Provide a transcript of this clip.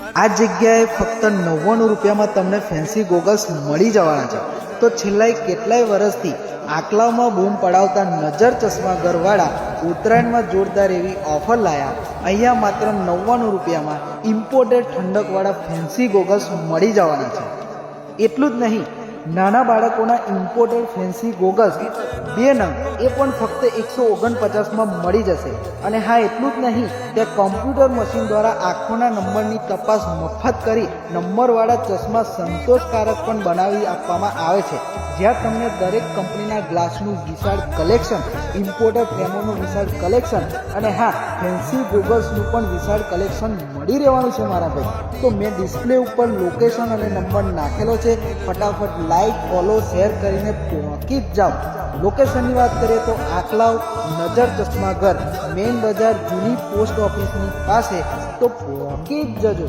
આ જગ્યાએ ફક્ત 99 રૂપિયામાં તમને ફેન્સી ગોગલ્સ મળી જવાના છે। તો છેલ્લા કેટલાય વર્ષથી આકલાવમાં બૂમ પડાવતા નજર ચશ્માઘરવાળા ઉત્તરાયણમાં જોરદાર એવી ઓફર લાયા। અહીંયા માત્ર 99 રૂપિયામાં ઇમ્પોર્ટેડ ઠંડકવાળા ફેન્સી ગોગલ્સ મળી જવાના છે। એટલું જ નહીં, નાના બાળકોના ઇમ્પોર્ટેડ ફેન્સી ગોગલ્સ 2 નંગ એ પણ ફક્ત 149માં મળી જશે। અને હા, એટલું જ નહીં, તે કમ્પ્યુટર મશીન દ્વારા આંખોના નંબરની તપાસ મફત કરી નંબરવાળા ચશ્મા સંતોષકારક પણ બનાવી આપવામાં આવે છે, જ્યાં તમને દરેક કંપનીના ગ્લાસનું વિશાળ કલેક્શન, ઇમ્પોર્ટેડ ફ્રેમોનું વિશાળ કલેક્શન અને હા, ફેન્સી ગોગલ્સનું પણ વિશાળ કલેક્શન મળી રહેવાનું છે મારા ભાઈ। તો મેં ડિસ્પ્લે ઉપર લોકેશન અને નંબર નાખેલો છે, ફટાફટ લાઈક, ફોલો, શેર કરીને પહોંચી જ જાઓ। લોકેશનની વાત કરીએ તો આકલાવ નજર ચશ્માઘર, મેઇન બજાર, જૂની પોસ્ટ ઓફિસની પાસે, તો પહોંચી જ જજો।